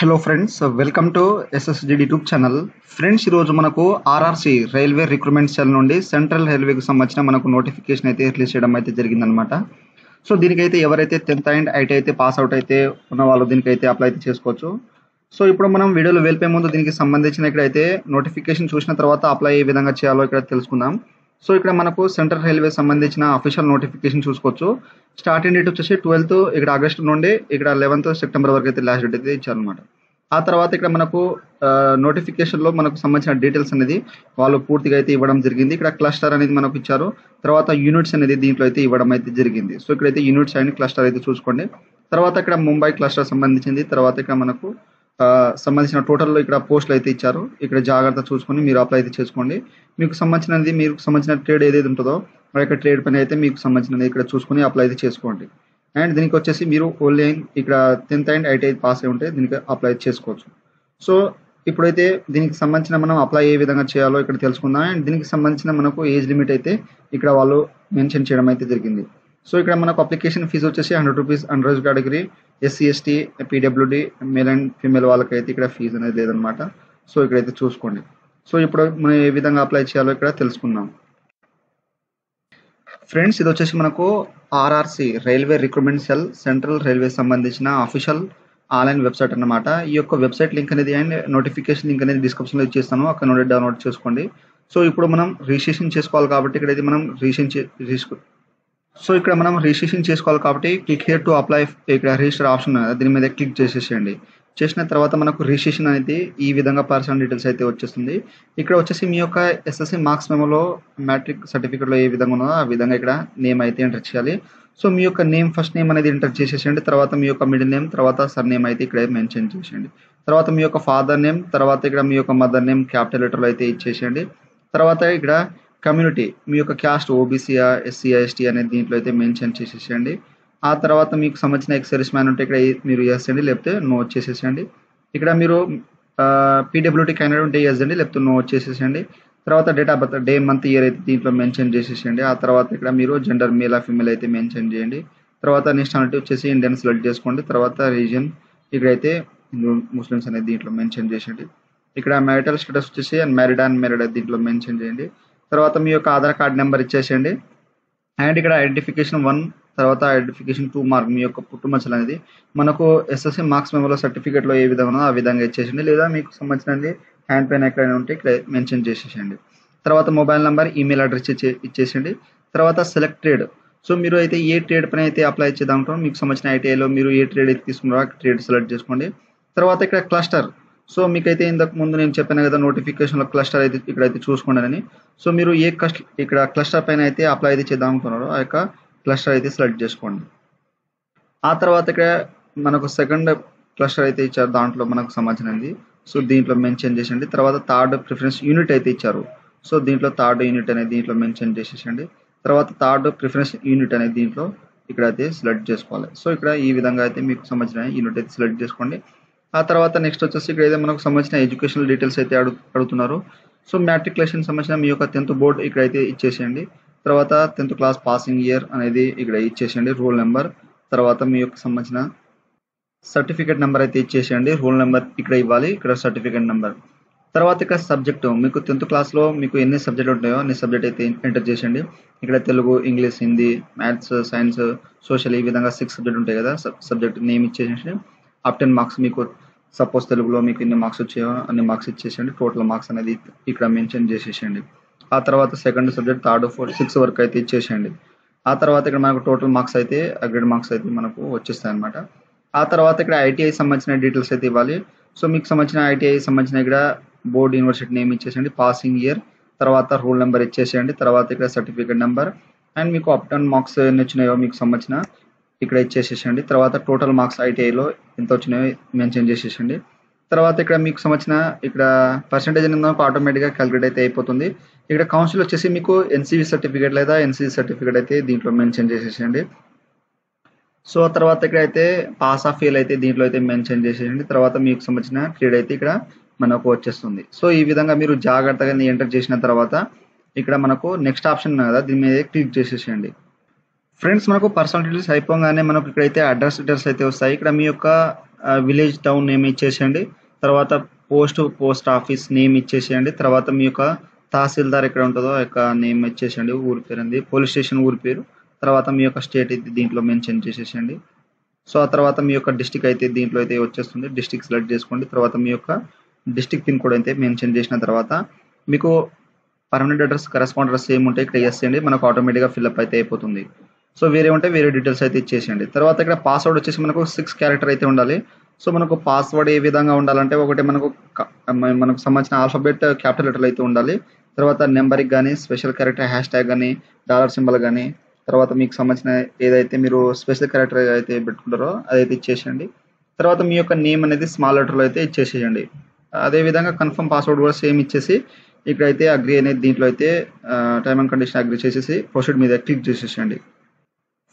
Hello friends, welcome to ఎస్ఎస్జిడి YouTube channel. Friends, ఈరోజు మనకు RRC railway recruitment cell నుండి central రైల్వేకి సంబంధించిన మనకు నోటిఫికేషన్ అయితే రిలీజ్ చేయడం అయితే జరిగిందనమాట. సో దీనికైతే ఎవరైతే 10th అండ్ ఐటీ అయితే పాస్ అవుట్ అయితే ఉన్న వాళ్ళు దీనికైతే అప్లై అయితే చేసుకోవచ్చు. సో ఇప్పుడు మనం వీడియోలో వెళ్ళిపోయే ముందు దీనికి సంబంధించిన ఇక్కడైతే నోటిఫికేషన్ చూసిన తర్వాత అప్లై ఏ విధంగా చేయాలో ఇక్కడ తెలుసుకుందాం. సో ఇక్కడ మనకు సెంట్రల్ రైల్వే సంబంధించిన అఫీషియల్ నోటిఫికేషన్ చూసుకోవచ్చు. స్టార్టింగ్ డేట్ వచ్చేసి 12th ఇక్కడ ఆగస్టు నుండి ఇక్కడ 11th సెప్టెంబర్ వరకు అయితే లాస్ట్ డేట్ అయితే ఇచ్చారనమాట. ఆ తర్వాత ఇక్కడ మనకు నోటిఫికేషన్లో మనకు సంబంధించిన డీటెయిల్స్ అనేది వాళ్ళు పూర్తిగా అయితే ఇవ్వడం జరిగింది. ఇక్కడ క్లస్టర్ అనేది మనకు ఇచ్చారు, తర్వాత యూనిట్స్ అనేది దీంట్లో అయితే ఇవ్వడం అయితే జరిగింది. సో ఇక్కడైతే యూనిట్స్ అండ్ క్లస్టర్ అయితే చూసుకోండి. తర్వాత ఇక్కడ ముంబై క్లస్టర్ సంబంధించింది. తర్వాత ఇక్కడ మనకు సంబంధించిన టోటల్లో ఇక్కడ పోస్టులు అయితే ఇచ్చారు. ఇక్కడ జాగ్రత్త చూసుకొని మీరు అప్లై అయితే చేసుకోండి. మీకు సంబంధించిన ట్రేడ్ ఏదైతే ఉంటుందో ఆ యొక్క ట్రేడ్ పని అయితే మీకు సంబంధించినది ఇక్కడ చూసుకొని అప్లై అయితే చేసుకోండి. అండ్ దీనికి వచ్చేసి మీరు ఓన్లీ ఇక్కడ 10th అండ్ ఐటీ పాస్ అయి ఉంటే దీనికి అప్లై చేసుకోవచ్చు. సో ఇప్పుడైతే దీనికి సంబంధించిన మనం అప్లై ఏ విధంగా చేయాలో ఇక్కడ తెలుసుకుందాం. అండ్ దీనికి సంబంధించిన మనకు ఏజ్ లిమిట్ అయితే ఇక్కడ వాళ్ళు మెన్షన్ చేయడం అయితే జరిగింది. సో ఇక్కడ మనకు అప్లికేషన్ ఫీజు వచ్చేసి 100 rupees unreserved category, SC ST PWD male and female వాళ్ళకైతే ఇక్కడ ఫీజు అనేది లేదనమాట. సో ఇక్కడైతే చూసుకోండి. సో ఇప్పుడు మనం ఏ విధంగా అప్లై చేయాలో ఇక్కడ తెలుసుకుందాం. ఫ్రెండ్స్, ఇది వచ్చేసి మనకు RRC railway recruitment cell central railway సంబంధించిన అఫీషియల్ ఆన్లైన్ వెబ్సైట్ అన్నమాట. ఈ యొక్క వెబ్సైట్ లింక్ అనేది అండ్ నోటిఫికేషన్ లింక్ అనేది డిస్క్రిప్షన్లో ఇచ్చేస్తాను, అక్కడ నుండి డౌన్లోడ్ చేసుకోండి. సో ఇప్పుడు మనం రిజిస్ట్రేషన్ చేసుకోవాలి కాబట్టి ఇక్కడైతే మనం రిజిస్ట్రేషన్ చేసుకోవాలి కాబట్టి క్లిక్ హియర్ టు అప్లై, ఇక్కడ రిజిస్టర్ ఆప్షన్ దీని మీద క్లిక్ చేసేసేయండి. చేసిన తర్వాత మనకు రిజిస్ట్రేషన్ అనేది ఈ విధంగా పర్సనల్ డీటెయిల్స్ అయితే వచ్చేస్తుంది. ఇక్కడ వచ్చేసి మీ యొక్క ఎస్ఎస్సి మార్క్స్ మెమోలో మ్యాట్రిక్ సర్టిఫికేట్లో ఏ విధంగా ఉన్నదో ఆ విధంగా ఇక్కడ నేమ్ అయితే ఎంటర్ చేయాలి. సో మీ యొక్క నేమ్ ఫస్ట్ నేమ్ అనేది ఎంటర్ చేసేసేయండి. తర్వాత మీ యొక్క మిడిల్ నేమ్, తర్వాత సర్ నేమ్ అయితే ఇక్కడ మెన్షన్ చేసేయండి. తర్వాత మీ యొక్క ఫాదర్ నేమ్, తర్వాత ఇక్కడ మీ యొక్క మదర్ నేమ్ క్యాపిటల్ లెటర్లో అయితే ఇచ్చేసేయండి. తర్వాత ఇక్కడ కమ్యూనిటీ మీ యొక్క క్యాస్ట్ ఓబీసీఆ ఎస్సీఆ ఎస్టీ అనేది దీంట్లో అయితే మెన్షన్ చేసేసేయండి. ఆ తర్వాత మీకు సంబంధించిన ఎక్సర్విస్ మ్యాన్ ఉంటే ఇక్కడ మీరు ఎస్ అండి, లేకపోతే నో వచ్చేసేసండి. ఇక్కడ మీరు పీడబ్ల్యూటీ క్యాండిడేట్ ఉంటే ఎస్ అండి, లేకపోతే నో వచ్చేసేసండి. తర్వాత date of birth, day month year అయితే దీంట్లో మెన్షన్ చేసేసండి. ఆ తర్వాత ఇక్కడ మీరు జెండర్ మేల్ ఆ ఫీమేల్ అయితే మెన్షన్ చేయండి. తర్వాత నేషనాలిటీ వచ్చేసి ఇండియన్ సెలెక్ట్ చేసుకోండి. తర్వాత రీజన్ ఇక్కడైతే హిందూ ముస్లిమ్స్ అనేది దీంట్లో మెన్షన్ చేసేయండి. ఇక్కడ మ్యారిటల్ స్టేటస్ వచ్చేసి మ్యారీడ్ అండ్ మ్యారీడ్ దీంట్లో మెన్షన్ చేయండి. తర్వాత మీ యొక్క ఆధార్ కార్డ్ నెంబర్ ఇచ్చేసేయండి. అండ్ ఇక్కడ ఐడెంటిఫికేషన్ 1, తర్వాత ఐడెంటిఫికేషన్ 2 మార్క్ మీ యొక్క పుట్టుమచ్చలు అనేది మనకు ఎస్ఎస్సి మార్క్స్ మెమోలో సర్టిఫికేట్లో ఏ విధంగా ఉన్నదో ఆ విధంగా ఇచ్చేసండి. లేదా మీకు సంబంధించినది హ్యాండ్ పెన్ ఎక్కడైనా ఉంటే ఇక్కడ మెన్షన్ చేసేసండి. తర్వాత మొబైల్ నెంబర్, ఈమెయిల్ అడ్రస్ ఇచ్చేసండి. తర్వాత సెలెక్ట్ ట్రేడ్, సో మీరు అయితే ఏ ట్రేడ్ పని అయితే అప్లై చేద్దామంటారో మీకు సంబంధించిన ఐటీఐలో మీరు ఏ ట్రేడ్ అయితే తీసుకున్నారో ఆ ట్రేడ్ సెలెక్ట్ చేసుకోండి. తర్వాత ఇక్కడ క్లస్టర్, సో మీకైతే ఇంతకు ముందు నేను చెప్పాను కదా నోటిఫికేషన్లో క్లస్టర్ అయితే ఇక్కడైతే చూసుకోండి. సో మీరు ఇక్కడ క్లస్టర్ పైన అయితే అప్లై అయితే చేద్దాం అనుకున్నారో ఆ యొక్క క్లస్టర్ అయితే సెలెక్ట్ చేసుకోండి. ఆ తర్వాత ఇక్కడ మనకు సెకండ్ క్లస్టర్ అయితే ఇచ్చారు, దాంట్లో మనకు సంబంధించినది. సో దీంట్లో మెన్షన్ చేసేయండి. తర్వాత థర్డ్ ప్రిఫరెన్స్ యూనిట్ అయితే ఇచ్చారు. సో దీంట్లో థర్డ్ యూనిట్ అనేది దీంట్లో మెన్షన్ చేసేసండి. తర్వాత థర్డ్ ప్రిఫరెన్స్ యూనిట్ అనేది దీంట్లో ఇక్కడైతే సెలెక్ట్ చేసుకోవాలి. సో ఇక్కడ ఈ విధంగా అయితే మీకు సంబంధించిన యూనిట్ అయితే సెలెక్ట్ చేసుకోండి. ఆ తర్వాత నెక్స్ట్ వచ్చేసి ఇక్కడ అయితే మనకు సంబంధించిన ఎడ్యుకేషనల్ డీటెయిల్స్ అయితే అడుగుతున్నారు. సో మ్యాట్రికులేషన్ సంబంధించిన మీ యొక్క 10th బోర్డ్ ఇక్కడైతే ఇచ్చేసేయండి. తర్వాత 10th క్లాస్ పాసింగ్ ఇయర్ అనేది ఇక్కడ ఇచ్చేసేయండి. రోల్ నెంబర్, తర్వాత మీ యొక్క సంబంధించిన సర్టిఫికేట్ నెంబర్ అయితే ఇచ్చేసేయండి. రోల్ నెంబర్ ఇక్కడ ఇవ్వాలి, ఇక్కడ సర్టిఫికేట్ నెంబర్. తర్వాత ఇక్కడ సబ్జెక్టు మీకు 10th క్లాస్లో మీకు ఎన్ని సబ్జెక్ట్ ఉంటాయో అన్ని సబ్జెక్ట్ అయితే ఎంటర్ చేసేయండి. ఇక్కడ Telugu, English, Hindi, maths, science, social ఈ విధంగా 6 సబ్జెక్ట్ ఉంటాయి కదా. సబ్జెక్ట్ నేమ్ ఇచ్చేసేసి అప్ 10 మార్క్స్ మీకు సపోజ్ తెలుగులో మీకు ఎన్ని మార్క్స్ వచ్చాయో అన్ని మార్క్స్ ఇచ్చేసేయండి. టోటల్ మార్క్స్ అనేది ఇక్కడ మెన్షన్ చేసేసేయండి. ఆ తర్వాత సెకండ్ సబ్జెక్ట్, థర్డ్, 4, 6 వరకు అయితే ఇచ్చేసేయండి. ఆ తర్వాత ఇక్కడ మనకు టోటల్ మార్క్స్ అయితే గ్రేడ్ మార్క్స్ అయితే మనకు వచ్చేస్తాయి అనమాట. ఆ తర్వాత ఇక్కడ ఐటీఐ సంబంధించిన డీటెయిల్స్ అయితే ఇవ్వాలి. సో మీకు సంబంధించిన ఐటీఐ సంబంధించిన ఇక్కడ బోర్డ్ యూనివర్సిటీ నేమ్ ఇచ్చేసేయండి, పాసింగ్ ఇయర్, తర్వాత రోల్ నెంబర్ ఇచ్చేసేయండి. తర్వాత ఇక్కడ సర్టిఫికేట్ నెంబర్ అండ్ మీకు అప్ 10 మార్క్స్ ఎన్ని వచ్చినాయో మీకు సంబంధించిన ఇక్కడ ఇచ్చేసేసండి. తర్వాత టోటల్ మార్క్స్ ఐటీఐలో ఎంత వచ్చినాయో మెన్షన్ చేసేసండి. తర్వాత ఇక్కడ మీకు సంబంధించిన ఇక్కడ పర్సెంటేజ్ అనేది ఆటోమేటిక్గా క్యాలిక్యులేట్ అయితే అయిపోతుంది. ఇక్కడ కౌన్సిల్ వచ్చేసి మీకు ఎన్సీవీ సర్టిఫికేట్ లేదా ఎన్సీసీ సర్టిఫికేట్ అయితే దీంట్లో మెన్షన్ చేసేసండి. సో తర్వాత ఇక్కడ అయితే పాస్ ఆఫ్ ఫెయిల్ అయితే దీంట్లో అయితే మెన్షన్ చేసేయండి. తర్వాత మీకు సంబంధించిన ట్రేడ్ అయితే ఇక్కడ మనకు వచ్చేస్తుంది. సో ఈ విధంగా మీరు జాగ్రత్తగా ఎంటర్ చేసిన తర్వాత ఇక్కడ మనకు నెక్స్ట్ ఆప్షన్ కదా దీని మీద క్లిక్ చేసేసేయండి. ఫ్రెండ్స్, మనకు పర్సనల్ డీటెయిల్స్ అయిపోగానే మనకు ఇక్కడైతే అడ్రస్ డీటెయిల్స్ అయితే వస్తాయి. ఇక్కడ మీ యొక్క విలేజ్ టౌన్ నేమ్ ఇచ్చేసేయండి. తర్వాత పోస్ట్ ఆఫీస్ నేమ్ ఇచ్చేసేయండి. తర్వాత మీ యొక్క తహసీల్దార్ ఎక్కడ ఉంటుందో ఆ యొక్క నేమ్ ఇచ్చేసేయండి. ఊరి పేరు అండి, పోలీస్ స్టేషన్ ఊరి పేరు. తర్వాత మీ యొక్క స్టేట్ అయితే దీంట్లో మెన్షన్ చేసేసేయండి. సో ఆ తర్వాత మీ యొక్క డిస్టిక్ అయితే దీంట్లో అయితే వచ్చేస్తుంది. డిస్టిక్ సెలెక్ట్ చేసుకోండి. తర్వాత మీ యొక్క డిస్టిక్ పిన్ కోడ్ అయితే మెన్షన్ చేసిన తర్వాత మీకు permanent address correspond address same ఉంటే ఇక్కడ ఎస్ చేయండి. మనకు ఆటోమేటిక్గా ఫిల్అప్ అయితే అయిపోతుంది. సో వేరే ఉంటే వేరే డీటెయిల్స్ అయితే ఇచ్చేసేయండి. తర్వాత ఇక్కడ పాస్వర్డ్ వచ్చేసి మనకు 6 క్యారెక్టర్ అయితే ఉండాలి. సో మనకు పాస్వర్డ్ ఏ విధంగా ఉండాలంటే ఒకటి మనకు సంబంధించిన ఆల్ఫాబెట్ క్యాపిటల్ లెటర్లు అయితే ఉండాలి. తర్వాత నెంబర్కి కానీ స్పెషల్ క్యారెక్టర్ హ్యాష్ ట్యాగ్ కానీ డాలర్ సింబల్ కానీ తర్వాత మీకు సంబంధించిన ఏదైతే మీరు స్పెషల్ క్యారెక్టర్ అయితే పెట్టుకుంటారో అదైతే ఇచ్చేసేయండి. తర్వాత మీ యొక్క నేమ్ అనేది స్మాల్ లెటర్లో అయితే ఇచ్చేసేయండి. అదేవిధంగా కన్ఫర్మ్ పాస్వర్డ్ కూడా సేమ్ ఇచ్చేసి ఇక్కడైతే అగ్రి అనేది దీంట్లో అయితే టైమ్ అండ్ కండిషన్ అగ్రి చేసేసి ప్రొసీడ్ మీద క్లిక్ చేసేసేయండి.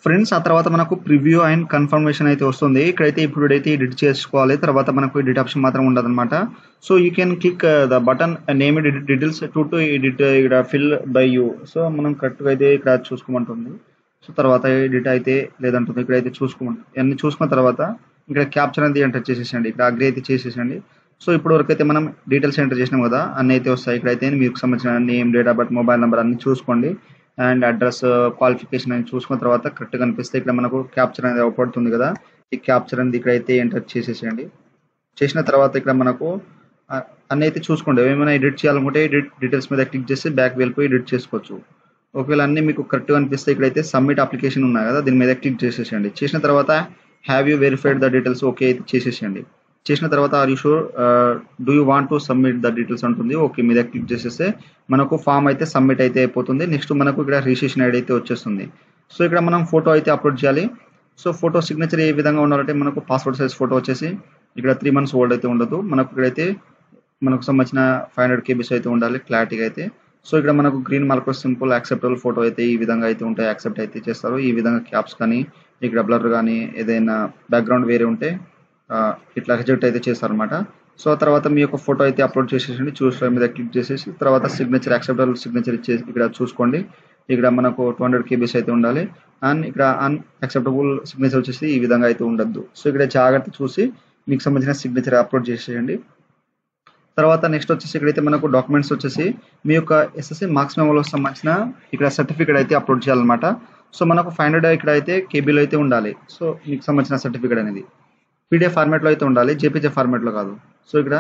ఫ్రెండ్స్ ఆ తర్వాత మనకు ప్రివ్యూ అండ్ కన్ఫర్మేషన్ అయితే వస్తుంది. ఇక్కడైతే ఇప్పుడు అయితే ఎడిట్ చేసుకోవాలి. తర్వాత మనకు ఎడిట్ ఆప్షన్ మాత్రం ఉండదు అనమాట. So you can click the button name details to edit ఇక్కడ ఫిల్ బై యూ. సో మనం కరెక్ట్గా అయితే ఇక్కడ చూసుకోమంటుంది. సో తర్వాత ఎడిట్ అయితే లేదంటుంది. ఇక్కడైతే చూసుకోమంటుంది. అన్ని చూసుకున్న తర్వాత ఇక్కడ క్యాప్చర్ అనేది ఎంటర్ చేసేసండి. ఇక్కడ అగ్రి అయితే చేసేసండి. సో ఇప్పుడు వరకైతే మనం డీటెయిల్స్ ఎంటర్ చేసినాం కదా అన్నీ అయితే వస్తాయి. ఇక్కడైతే మీకు సంబంధించిన name, date of birth, mobile number అన్ని చూసుకోండి. అండ్ అడ్రస్, క్వాలిఫికేషన్ అని చూసుకున్న తర్వాత కరెక్ట్గా కనిపిస్తే ఇక్కడ మనకు క్యాప్చర్ అనేది అవపడుతుంది కదా. ఈ క్యాప్చర్ అనేది ఇక్కడైతే ఎంటర్ చేసేసేయండి. చేసిన తర్వాత ఇక్కడ మనకు అన్నీ అయితే చూసుకోండి. ఏమైనా ఎడిట్ చేయాలనుకుంటే ఎడిట్ డీటెయిల్స్ మీద క్లిక్ చేసి బ్యాక్ వెళ్ళిపోయి ఎడిట్ చేసుకోవచ్చు. ఒకవేళ అన్నీ మీకు కరెక్ట్గా అనిపిస్తే ఇక్కడైతే సబ్మిట్ అప్లికేషన్ ఉన్నాయి కదా దీని మీద క్లిక్ చేసేసేయండి. చేసిన తర్వాత have you verified the details okay అయితే చేసేసేయండి. చేసిన తర్వాత are you sure do you want to submit the details ఉంటుంది. ఓకే మీద క్లిక్ చేసేస్తే మనకు ఫామ్ అయితే సబ్మిట్ అయితే అయిపోతుంది. నెక్స్ట్ మనకు ఇక్కడ రిజిస్ట్రేషన్ ఐడి అయితే వచ్చేస్తుంది. సో ఇక్కడ మనం ఫోటో అయితే అప్లోడ్ చేయాలి. సో ఫోటో సిగ్నేచర్ ఏ విధంగా ఉండాలంటే మనకు పాస్పోర్ట్ సైజ్ ఫోటో వచ్చేసి ఇక్కడ 3 months ఓల్డ్ అయితే ఉండదు. మనకు ఇక్కడైతే మనకు సంబంధించిన 500 kbs అయితే ఉండాలి క్లారిటీగా అయితే. సో ఇక్కడ మనకు green marker simple acceptable photo అయితే ఈ విధంగా అయితే ఉంటాయి. యాక్సెప్ట్ అయితే చేస్తారు. ఈ విధంగా క్యాప్స్ కానీ ఇక్కడ బ్లర్ కానీ ఏదైనా బ్యాక్గ్రౌండ్ వేరే ఉంటే ఇట్లా రిజెక్ట్ అయితే చేస్తారనమాట. సో తర్వాత మీ యొక్క ఫోటో అయితే అప్లోడ్ చేసేసి చూస్ మీద క్లిక్ చేసేసి తర్వాత సిగ్నేచర్ యాక్సెప్టబుల్ సిగ్నేచర్ ఇచ్చేసి ఇక్కడ చూసుకోండి. ఇక్కడ మనకు 200 kbs అయితే ఉండాలి. అండ్ ఇక్కడ అన్యాక్సెప్టబుల్ సిగ్నేచర్ వచ్చేసి ఈ విధంగా అయితే ఉండద్దు. సో ఇక్కడ జాగ్రత్త చూసి మీకు సంబంధించిన సిగ్నేచర్ అప్లోడ్ చేసేయండి. తర్వాత నెక్స్ట్ వచ్చేసి ఇక్కడైతే మనకు డాక్యుమెంట్స్ వచ్చేసి మీ యొక్క ఎస్ఎస్సి మార్క్స్ మెమోలో సంబంధించిన ఇక్కడ సర్టిఫికేట్ అయితే అప్లోడ్ చేయాలన్నమాట. సో మనకు 500 ఇక్కడ అయితే కేబీలో అయితే ఉండాలి. సో మీకు సంబంధించిన సర్టిఫికేట్ అనేది పీడిఎఫ్ ఫార్మాట్లో అయితే ఉండాలి, జేపీజే ఫార్మాట్లో కాదు. సో ఇక్కడ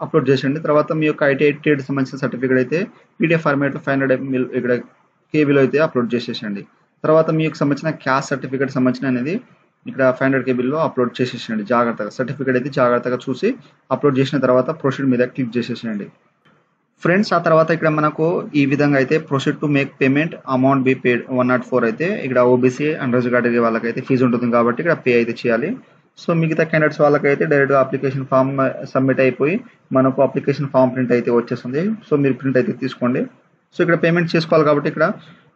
అప్లోడ్ చేసేయండి. తర్వాత మీ యొక్క ఐటీ ట్రేడ్ సంబంధించిన సర్టిఫికేట్ అయితే పీడిఎఫ్ ఫార్మాట్లో 500 ml ఇక్కడ కేబీలో అయితే అప్లోడ్ చేసేసండి. తర్వాత మీకు సంబంధించిన క్యాస్ట్ సర్టిఫికేట్ సంబంధించిన అనేది ఇక్కడ 500 kbలో అప్లోడ్ చేసేసేయండి. జాగ్రత్తగా సర్టిఫికేట్ అయితే జాగ్రత్తగా చూసి అప్లోడ్ చేసిన తర్వాత ప్రొసీడ్ మీద క్లిక్ చేసేసేయండి. ఫ్రెండ్స్ ఆ తర్వాత ఇక్కడ మనకు ఈ విధంగా అయితే proceed to make payment amount be paid 104 అయితే ఇక్కడ ఓబీసీ అండ్ రిజర్వ్ కేటగిరీ వాళ్ళకైతే ఫీజు ఉంటుంది కాబట్టి ఇక్కడ పే అయితే చేయాలి. సో మిగతా క్యాండిడేట్స్ వాళ్ళకైతే డైరెక్ట్గా అప్లికేషన్ ఫామ్ సబ్మిట్ అయిపోయి మనకు అప్లికేషన్ ఫామ్ ప్రింట్ అయితే వచ్చేస్తుంది. సో మీరు ప్రింట్ అయితే తీసుకోండి. సో ఇక్కడ పేమెంట్ చేసుకోవాలి కాబట్టి ఇక్కడ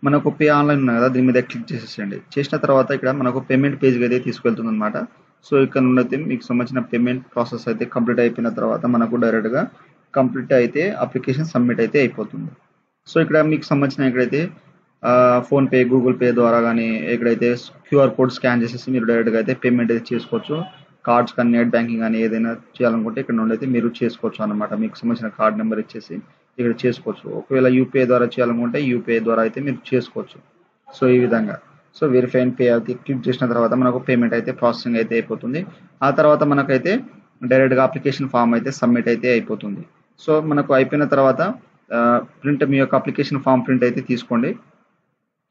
మనకు పే ఆన్లైన్ ఉంది కదా దీని మీద క్లిక్ చేసేసేయండి. చేసిన తర్వాత ఇక్కడ మనకు పేమెంట్ పేజ్కి అయితే తీసుకెళ్తుంది అనమాట. సో ఇక్కడ నుండి అయితే మీకు సంబంధించిన పేమెంట్ ప్రాసెస్ అయితే కంప్లీట్ అయిపోయిన తర్వాత మనకు డైరెక్ట్గా కంప్లీట్ అయితే అప్లికేషన్ సబ్మిట్ అయితే అయిపోతుంది. సో ఇక్కడ మీకు సంబంధించిన ఇక్కడైతే ఫోన్పే, గూగుల్ పే ద్వారా కానీ ఇక్కడైతే క్యూఆర్ కోడ్ స్కాన్ చేసేసి మీరు డైరెక్ట్గా అయితే పేమెంట్ అయితే చేసుకోవచ్చు. కార్డ్స్ కానీ నెట్ బ్యాంకింగ్ కానీ ఏదైనా చేయాలనుకుంటే ఇక్కడ నుండి అయితే మీరు చేసుకోవచ్చు అనమాట. మీకు సంబంధించిన కార్డ్ నెంబర్ ఇచ్చేసి ఇక్కడ చేసుకోవచ్చు. ఒకవేళ యూపీఐ ద్వారా చేయాలనుకుంటే యూపీఐ ద్వారా అయితే మీరు చేసుకోవచ్చు. సో ఈ విధంగా సో వెరిఫై అండ్ పే అయితే క్లిక్ చేసిన తర్వాత మనకు పేమెంట్ అయితే ప్రాసెసింగ్ అయితే అయిపోతుంది. ఆ తర్వాత మనకైతే డైరెక్ట్గా అప్లికేషన్ ఫామ్ అయితే సబ్మిట్ అయితే అయిపోతుంది. సో మనకు అయిపోయిన తర్వాత ప్రింట్ మీ యొక్క అప్లికేషన్ ఫామ్ ప్రింట్ అయితే తీసుకోండి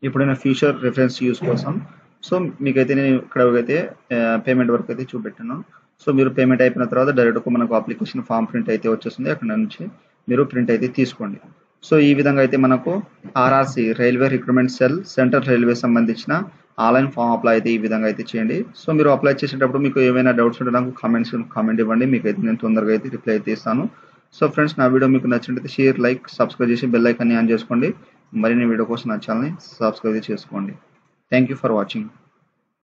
ఎప్పుడైనా ఫ్యూచర్ రిఫరెన్స్ యూస్ కోసం. సో మీకైతే నేను ఇక్కడ అయితే పేమెంట్ వరకు అయితే చూపెట్టాను. సో మీరు పేమెంట్ అయిపోయిన తర్వాత డైరెక్ట్గా మనకు అప్లికేషన్ ఫామ్ ప్రింట్ అయితే వచ్చేస్తుంది. అక్కడ నుంచి మీరు ప్రింట్ అయితే తీసుకోండి. సో ఈ విధంగా అయితే మనకు RRC railway recruitment cell central railway సంబంధించిన ఆన్లైన్ ఫామ్ అప్లై అయితే ఈ విధంగా అయితే చేయండి. సో మీరు అప్లై చేసేటప్పుడు మీకు ఏమైనా డౌట్స్ ఉంటే నాకు కామెంట్ ఇవ్వండి. మీకు అయితే నేను తొందరగా అయితే రిప్లై అయితే ఇస్తాను. సో ఫ్రెండ్స్ నా వీడియో మీకు నచ్చినట్లయితే షేర్, లైక్, సబ్స్క్రైబ్ చేసి బెల్ ఐకాన్ని ఆన్ చేసుకోండి. మరిన్ని వీడియో కోసం నా ఛానల్ని సబ్స్క్రైబ్ చేసుకోండి. Thank you for watching.